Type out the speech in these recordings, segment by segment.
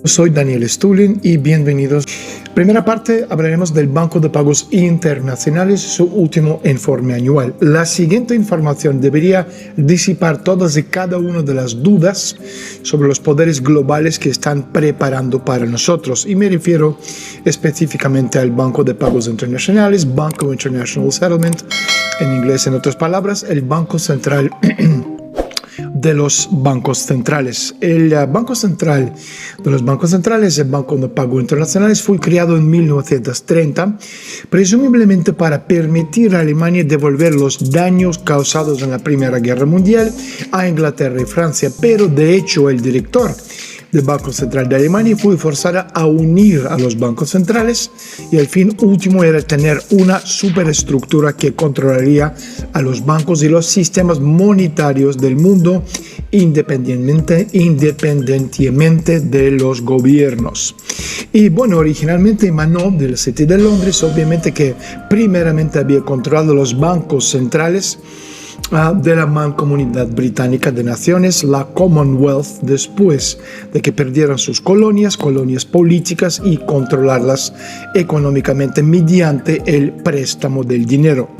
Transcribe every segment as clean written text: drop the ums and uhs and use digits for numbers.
Soy Daniel Stulin y bienvenidos. Primera parte, hablaremos del Banco de Pagos Internacionales, su último informe anual. La siguiente información debería disipar todas y cada una de las dudas sobre los poderes globales que están preparando para nosotros. Y me refiero específicamente al Banco de Pagos Internacionales, Banco International Settlement, en inglés, en otras palabras, el Banco Central de los bancos centrales. El Banco Central de los bancos centrales, el Banco de Pagos Internacionales, fue creado en 1930, presumiblemente para permitir a Alemania devolver los daños causados en la Primera Guerra Mundial a Inglaterra y Francia, pero de hecho el director del Banco Central de Alemania fue forzada a unir a los bancos centrales y el fin último era tener una superestructura que controlaría a los bancos y los sistemas monetarios del mundo independientemente de los gobiernos. Y bueno, originalmente emanó del City de Londres, obviamente que primeramente había controlado los bancos centrales de la Mancomunidad Británica de Naciones, la Commonwealth, después de que perdieran sus colonias políticas y controlarlas económicamente mediante el préstamo del dinero.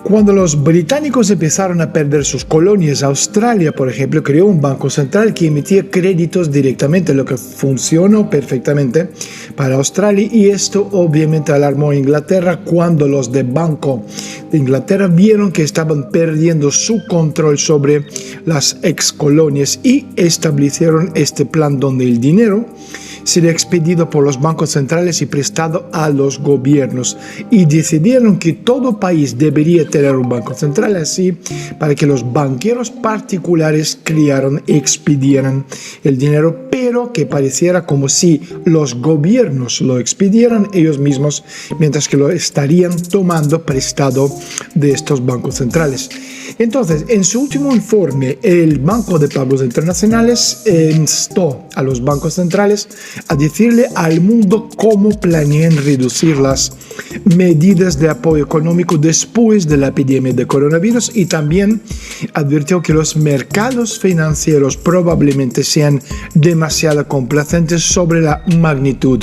Cuando los británicos empezaron a perder sus colonias, Australia, por ejemplo, creó un banco central que emitía créditos directamente, lo que funcionó perfectamente para Australia, y esto obviamente alarmó a Inglaterra cuando los de Banco de Inglaterra vieron que estaban perdiendo su control sobre las ex colonias y establecieron este plan donde el dinero sería expedido por los bancos centrales y prestado a los gobiernos, y decidieron que todo país debería tener un banco central así para que los banqueros particulares crearan y expidieran el dinero, pero que pareciera como si los gobiernos lo expidieran ellos mismos, mientras que lo estarían tomando prestado de estos bancos centrales. Entonces, en su último informe, el Banco de Pagos Internacionales instó a los bancos centrales a decirle al mundo cómo planean reducir las medidas de apoyo económico después de la epidemia de coronavirus, y también advirtió que los mercados financieros probablemente sean demasiado complacentes sobre la magnitud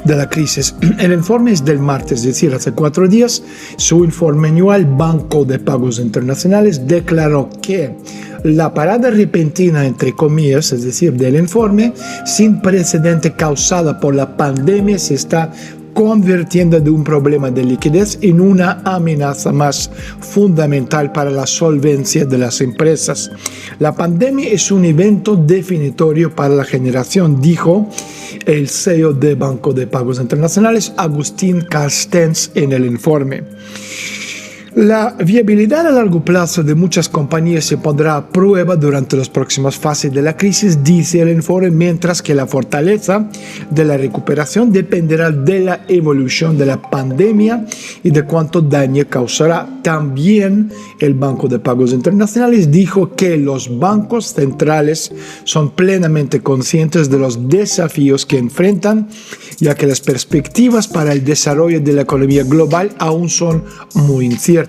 de la crisis. El informe es del martes, es decir, hace 4 días. Su informe anual, Banco de Pagos Internacionales, declaró que la parada repentina, entre comillas, es decir, del informe, sin precedente causada por la pandemia, se está convirtiendo de un problema de liquidez en una amenaza más fundamental para la solvencia de las empresas. La pandemia es un evento definitorio para la generación, dijo el CEO de Banco de Pagos Internacionales, Agustín Carstens, en el informe. La viabilidad a largo plazo de muchas compañías se pondrá a prueba durante las próximas fases de la crisis, dice el informe, mientras que la fortaleza de la recuperación dependerá de la evolución de la pandemia y de cuánto daño causará. También el Banco de Pagos Internacionales dijo que los bancos centrales son plenamente conscientes de los desafíos que enfrentan, ya que las perspectivas para el desarrollo de la economía global aún son muy inciertas.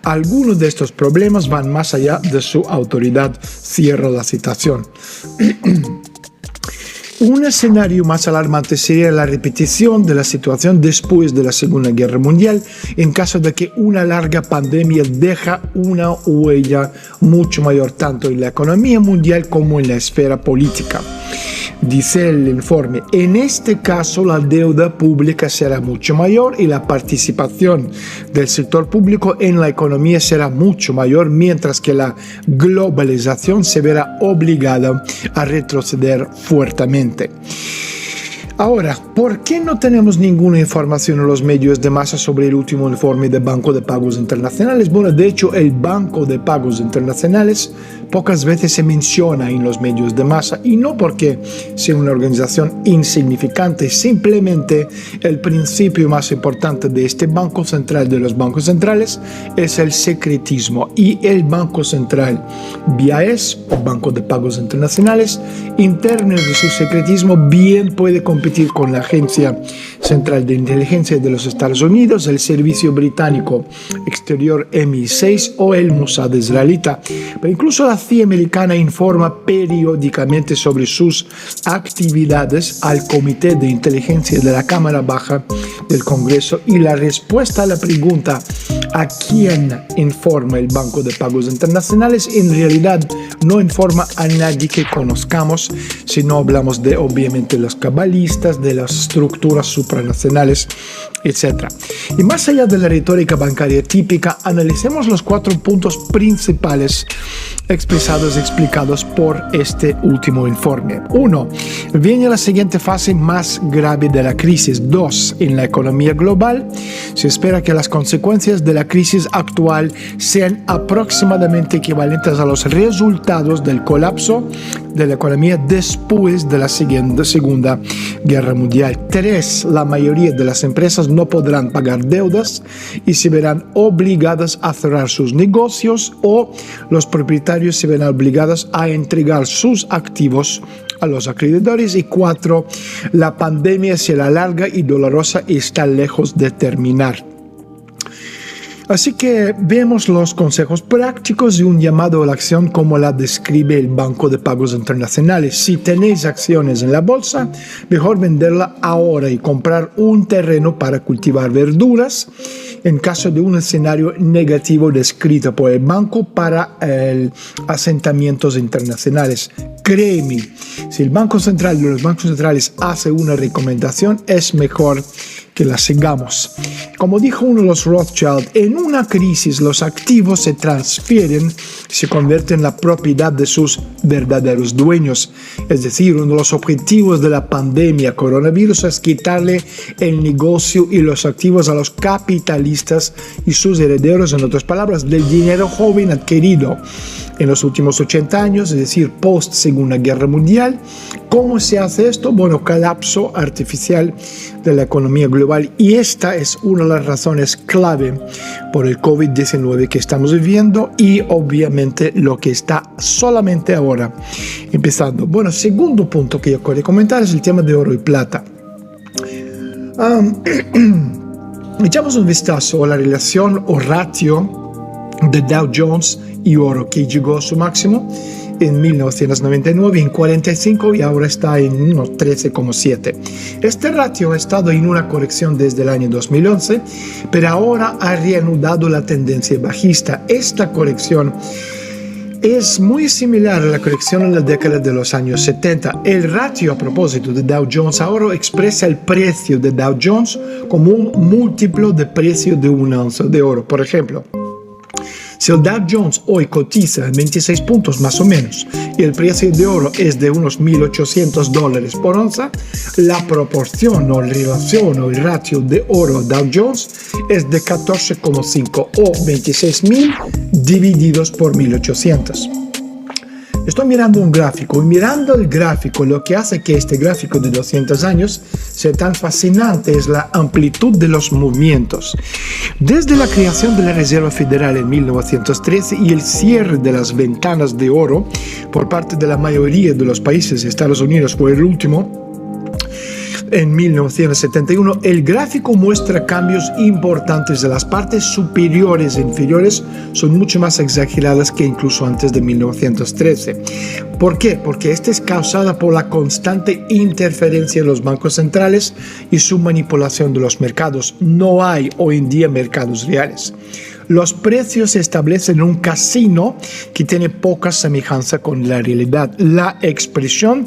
Algunos de estos problemas van más allá de su autoridad. Cierro la citación. Un escenario más alarmante sería la repetición de la situación después de la Segunda Guerra Mundial, en caso de que una larga pandemia deja una huella mucho mayor tanto en la economía mundial como en la esfera política. Dice el informe, en este caso la deuda pública será mucho mayor y la participación del sector público en la economía será mucho mayor, mientras que la globalización se verá obligada a retroceder fuertemente. Ahora, ¿por qué no tenemos ninguna información en los medios de masa sobre el último informe del Banco de Pagos Internacionales? Bueno, de hecho, el Banco de Pagos Internacionales pocas veces se menciona en los medios de masa, y no porque sea una organización insignificante, simplemente el principio más importante de este Banco Central de los bancos centrales es el secretismo, y el Banco Central BIS, Banco de Pagos Internacionales, en términos de su secretismo, bien puede competir competir con la Agencia Central de Inteligencia de los Estados Unidos, el Servicio Británico Exterior MI6 o el Mossad israelita. Pero incluso la CIA americana informa periódicamente sobre sus actividades al Comité de Inteligencia de la Cámara Baja del Congreso, y la respuesta a la pregunta ¿a quién informa el Banco de Pagos Internacionales? En realidad no informa a nadie que conozcamos, sino hablamos de, obviamente, los cabalistas, de las estructuras supranacionales, etc. Y más allá de la retórica bancaria típica, analicemos los 4 puntos principales explicados por este último informe. 1. Viene la siguiente fase más grave de la crisis. 2. En la economía global se espera que las consecuencias de la crisis actual sean aproximadamente equivalentes a los resultados del colapso de la economía después de la Segunda Guerra Mundial. 3. La mayoría de las empresas no podrán pagar deudas y se verán obligadas a cerrar sus negocios, o los propietarios se verán obligados a entregar sus activos a los acreedores. Y 4. La pandemia será larga y dolorosa y está lejos de terminar. Así que vemos los consejos prácticos y un llamado a la acción como la describe el Banco de Pagos Internacionales. Si tenéis acciones en la bolsa, mejor venderla ahora y comprar un terreno para cultivar verduras en caso de un escenario negativo descrito por el banco para asentamientos internacionales. Créeme, si el Banco Central de los bancos centrales hace una recomendación, es mejor que la sigamos. Como dijo uno de los Rothschild, en una crisis los activos se transfieren, se convierten en la propiedad de sus verdaderos dueños. Es decir, uno de los objetivos de la pandemia coronavirus es quitarle el negocio y los activos a los capitalistas y sus herederos, en otras palabras, del dinero joven adquirido en los últimos 80 años, es decir, post Segunda Guerra Mundial. ¿Cómo se hace esto? Bueno, colapso artificial de la economía global, y esta es una de las razones clave por el COVID-19 que estamos viviendo, y obviamente lo que está solamente ahora empezando. Bueno, segundo punto que yo quiero comentar es el tema de oro y plata. Echamos un vistazo a la relación o ratio de Dow Jones y oro, que llegó a su máximo en 1999 en 45 y ahora está en unos 13,7. Este ratio ha estado en una corrección desde el año 2011, pero ahora ha reanudado la tendencia bajista. Esta corrección es muy similar a la corrección en la década de los años 70. El ratio, a propósito de Dow Jones a oro, expresa el precio de Dow Jones como un múltiplo de precio de una onza de oro. Por ejemplo, si el Dow Jones hoy cotiza en 26 puntos más o menos y el precio de oro es de unos $1,800 por onza, la proporción o relación o el ratio de oro a Dow Jones es de 14,5 o 26.000 divididos por 1.800. Estoy mirando un gráfico y mirando el gráfico, lo que hace que este gráfico de 200 años sea tan fascinante es la amplitud de los movimientos. Desde la creación de la Reserva Federal en 1913 y el cierre de las ventanas de oro por parte de la mayoría de los países, Estados Unidos fue el último, en 1971, el gráfico muestra cambios importantes. De las partes superiores e inferiores son mucho más exageradas que incluso antes de 1913. ¿Por qué? Porque esta es causada por la constante interferencia de los bancos centrales y su manipulación de los mercados. No hay hoy en día mercados reales. Los precios se establecen en un casino que tiene poca semejanza con la realidad. La expresión,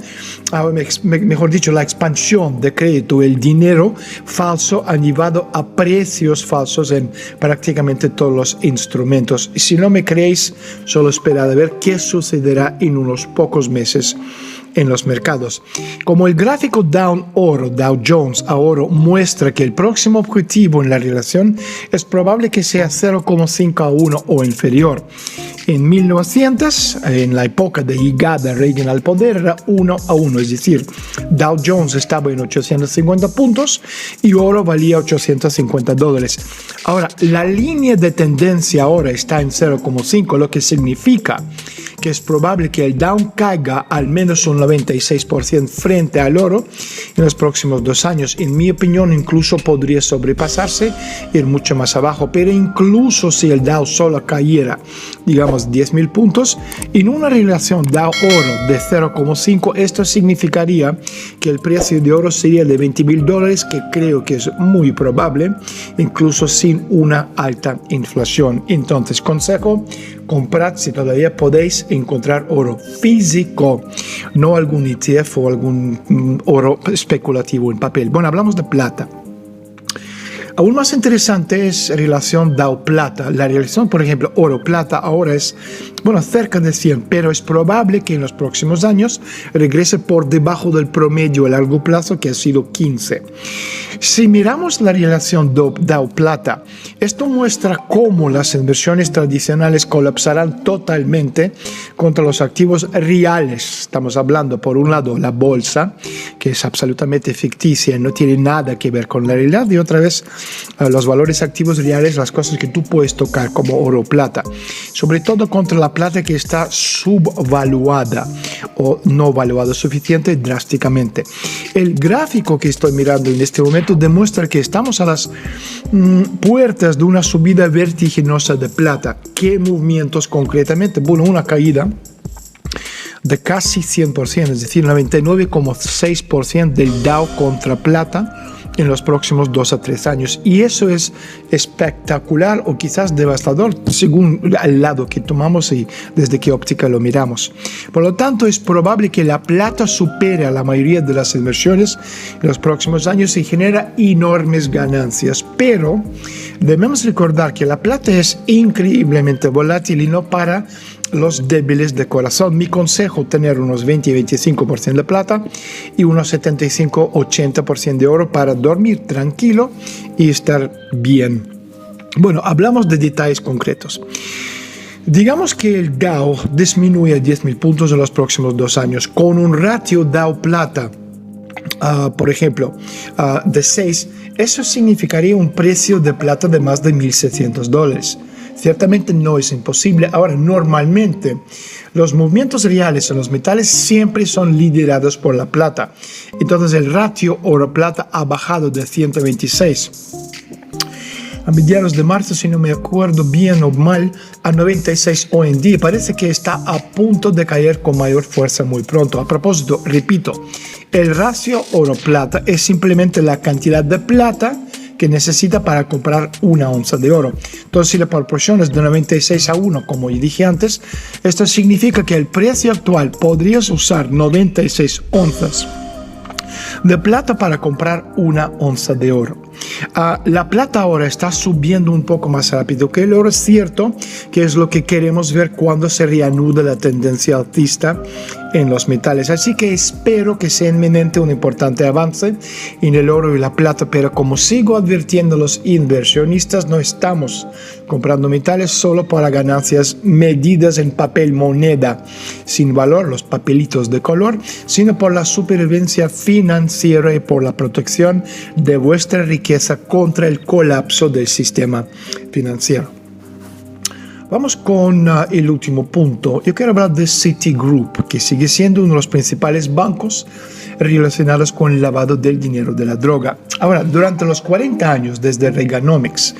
mejor dicho, la expansión de crédito, el dinero falso ha llevado a precios falsos en prácticamente todos los instrumentos. Y si no me creéis, solo esperad a ver qué sucederá en unos pocos meses en los mercados. Como el gráfico Dow Jones a oro muestra que el próximo objetivo en la relación es probable que sea 0,5 a 1 o inferior. En 1900, en la época de llegada Reagan al poder, era 1-1, es decir, Dow Jones estaba en 850 puntos y oro valía $850. Ahora, la línea de tendencia ahora está en 0,5, lo que significa que es probable que el Dow caiga al menos un 96% frente al oro en los próximos 2 años. En mi opinión, incluso podría sobrepasarse, ir mucho más abajo, pero incluso si el Dow solo cayera, digamos, 10.000 puntos, en una relación Dow-oro de 0,5, esto significaría que el precio de oro sería de $20.000, que creo que es muy probable, incluso sin una alta inflación. Entonces, consejo, comprad si todavía podéis encontrar oro físico, no algún ETF o algún oro especulativo en papel. Bueno, hablamos de plata. Aún más interesante es relación Dow-plata. La relación, por ejemplo, oro-plata ahora es, cerca de 100, pero es probable que en los próximos años regrese por debajo del promedio a largo plazo, que ha sido 15. Si miramos la relación Dow-plata, esto muestra cómo las inversiones tradicionales colapsarán totalmente contra los activos reales. Estamos hablando, por un lado, la bolsa, que es absolutamente ficticia y no tiene nada que ver con la realidad, y otra vez los valores activos reales, las cosas que tú puedes tocar como oro, plata, sobre todo contra la plata que está subvaluada o no valuada suficiente drásticamente. El gráfico que estoy mirando en este momento demuestra que estamos a las puertas de una subida vertiginosa de plata. ¿Qué movimientos concretamente? Bueno, una caída de casi 100%, es decir, 99,6% del Dow contra plata en los próximos 2 a 3 años. Y eso es espectacular o quizás devastador según el lado que tomamos y desde qué óptica lo miramos. Por lo tanto, es probable que la plata supere a la mayoría de las inversiones en los próximos años y genera enormes ganancias. Pero debemos recordar que la plata es increíblemente volátil y no para los débiles de corazón. Mi consejo, tener unos 20-25% de plata y unos 75-80% de oro para dormir tranquilo y estar bien. Bueno, hablamos de detalles concretos. Digamos que el Dow disminuye 10.000 puntos en los próximos 2 años con un ratio Dow-plata, por ejemplo, de 6. Eso significaría un precio de plata de más de $1.600. Ciertamente no es imposible. Ahora, normalmente los movimientos reales en los metales siempre son liderados por la plata. Entonces el ratio oro-plata ha bajado de 126 a mediados de marzo, si no me acuerdo bien o mal, a 96 hoy en día. Parece que está a punto de caer con mayor fuerza muy pronto. A propósito, repito, el ratio oro-plata es simplemente la cantidad de plata que necesita para comprar una onza de oro. Entonces, si la proporción es de 96-1, como ya dije antes, esto significa que el precio actual podrías usar 96 onzas de plata para comprar una onza de oro. La plata ahora está subiendo un poco más rápido que el oro. Es cierto que es lo que queremos ver cuando se reanuda la tendencia alcista en los metales. Así que espero que sea inminente un importante avance en el oro y la plata, pero como sigo advirtiendo a los inversionistas, no estamos comprando metales solo para ganancias medidas en papel moneda sin valor, los papelitos de color, sino por la supervivencia financiera y por la protección de vuestra riqueza contra el colapso del sistema financiero. Vamos con el último punto. Yo quiero hablar de Citigroup, que sigue siendo uno de los principales bancos relacionados con el lavado del dinero de la droga. Ahora, durante los 40 años desde Reaganomics,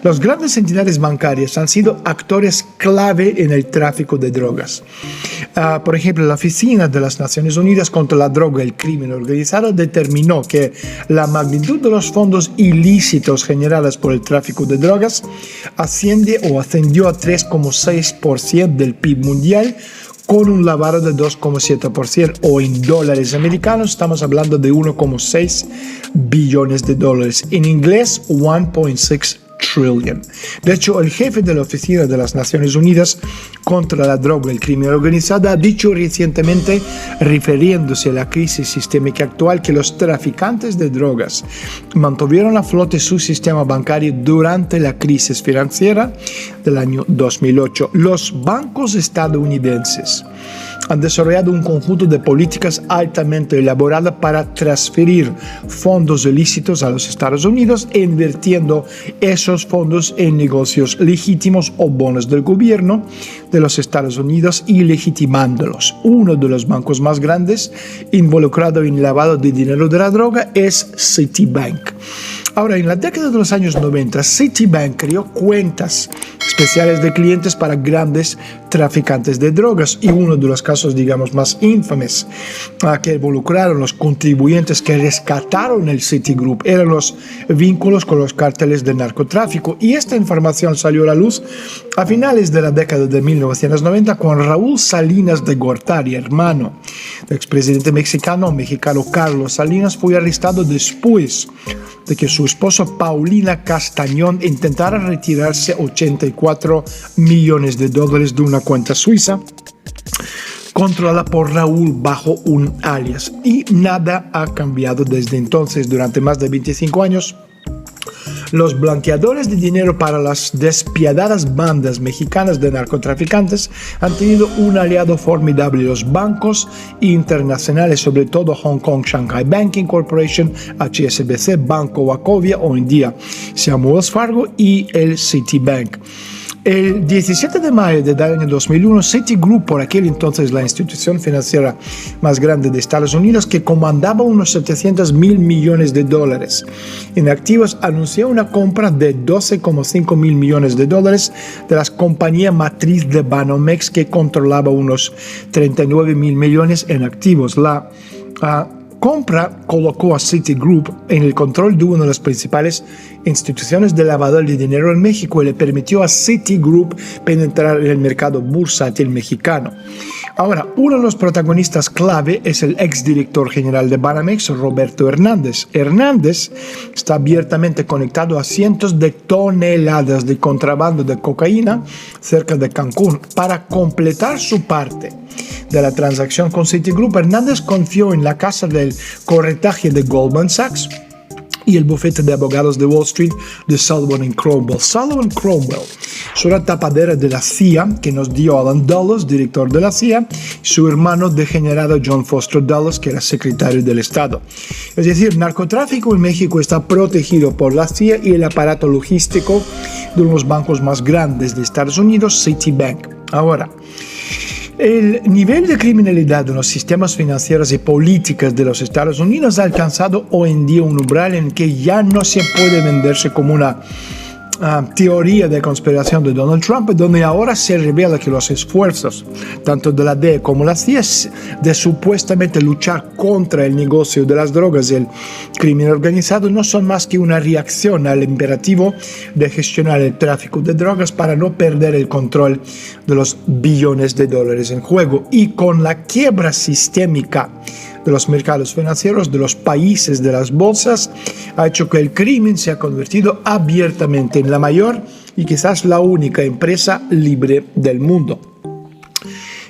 las grandes entidades bancarias han sido actores clave en el tráfico de drogas. Por ejemplo, la Oficina de las Naciones Unidas contra la Droga y el Crimen Organizado determinó que la magnitud de los fondos ilícitos generados por el tráfico de drogas ascendió a 3,6% del PIB mundial, con un lavado de 2,7%, o en dólares americanos estamos hablando de 1,6 billones de dólares. En inglés, 1.6 trillion. De hecho, el jefe de la Oficina de las Naciones Unidas contra la Droga y el Crimen Organizado ha dicho recientemente, refiriéndose a la crisis sistémica actual, que los traficantes de drogas mantuvieron a flote su sistema bancario durante la crisis financiera del año 2008. Los bancos estadounidenses han desarrollado un conjunto de políticas altamente elaboradas para transferir fondos ilícitos a los Estados Unidos e invirtiendo esos fondos en negocios legítimos o bonos del gobierno de los Estados Unidos y legitimándolos. Uno de los bancos más grandes involucrado en lavado de dinero de la droga es Citibank. Ahora, en la década de los años 90, Citibank creó cuentas especiales de clientes para grandes traficantes de drogas, y uno de los casos, digamos, más infames que involucraron los contribuyentes que rescataron el Citigroup eran los vínculos con los cárteles de narcotráfico, y esta información salió a la luz a finales de la década de 1990 cuando Raúl Salinas de Gortari, hermano del expresidente mexicano Carlos Salinas, fue arrestado después de que su esposa Paulina Castañón intentara retirarse $84 millones de una cuenta suiza controlada por Raúl bajo un alias. Y nada ha cambiado desde entonces. Durante más de 25 años, los blanqueadores de dinero para las despiadadas bandas mexicanas de narcotraficantes han tenido un aliado formidable: los bancos internacionales, sobre todo Hong Kong Shanghai Banking Corporation, HSBC, Banco Wachovia, hoy en día se llama Wells Fargo, y el Citibank. El 17 de mayo del año 2001, Citigroup, por aquel entonces la institución financiera más grande de Estados Unidos, que comandaba unos $700 mil millones en activos, anunció una compra de $12,5 mil millones de la compañía matriz de Banamex, que controlaba unos $39 mil millones en activos. La compra colocó a Citigroup en el control de una de las principales instituciones de lavado de dinero en México y le permitió a Citigroup penetrar en el mercado bursátil mexicano. Ahora, uno de los protagonistas clave es el exdirector general de Banamex, Roberto Hernández. Hernández está abiertamente conectado a cientos de toneladas de contrabando de cocaína cerca de Cancún. Para completar su parte de la transacción con Citigroup, Hernández confió en la casa del corretaje de Goldman Sachs y el bufete de abogados de Wall Street de Sullivan & Cromwell. Sullivan & Cromwell es una tapadera de la CIA que nos dio Alan Dulles, director de la CIA, y su hermano degenerado John Foster Dulles, que era secretario del Estado. Es decir, narcotráfico en México está protegido por la CIA y el aparato logístico de uno de los bancos más grandes de Estados Unidos, Citibank. Ahora, el nivel de criminalidad en los sistemas financieros y políticas de los Estados Unidos ha alcanzado hoy en día un umbral en que ya no se puede venderse como una teoría de conspiración de Donald Trump, donde ahora se revela que los esfuerzos tanto de la DEA como la CIA de supuestamente luchar contra el negocio de las drogas y el crimen organizado no son más que una reacción al imperativo de gestionar el tráfico de drogas para no perder el control de los billones de dólares en juego. Y con la quiebra sistémica de los mercados financieros, de los países, de las bolsas, ha hecho que el crimen se ha convertido abiertamente en la mayor y quizás la única empresa libre del mundo.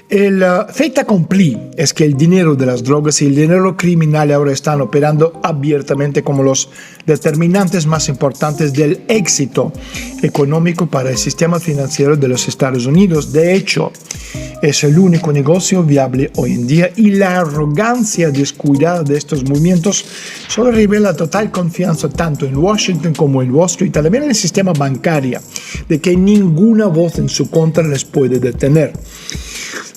El fait accompli es que el dinero de las drogas y el dinero criminal ahora están operando abiertamente como los determinantes más importantes del éxito económico para el sistema financiero de los Estados Unidos. De hecho, es el único negocio viable hoy en día, y la arrogancia descuidada de estos movimientos solo revela total confianza tanto en Washington como en Wall Street, también en el sistema bancario, de que ninguna voz en su contra les puede detener.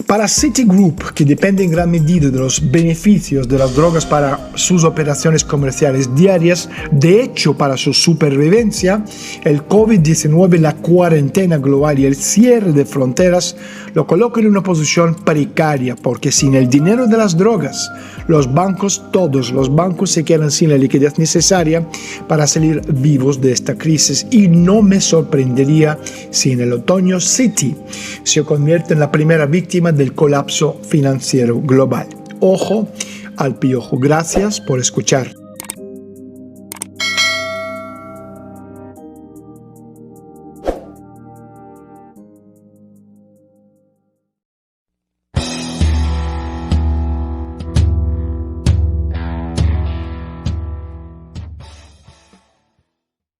Para Citigroup, que depende en gran medida de los beneficios de las drogas para sus operaciones comerciales diarias, de hecho para su supervivencia, el COVID-19, la cuarentena global y el cierre de fronteras lo colocan en una posición precaria, porque sin el dinero de las drogas, todos los bancos se quedan sin la liquidez necesaria para salir vivos de esta crisis, y no me sorprendería si en el otoño Citi se convierte en la primera víctima del colapso financiero global. Ojo al piojo. Gracias por escuchar.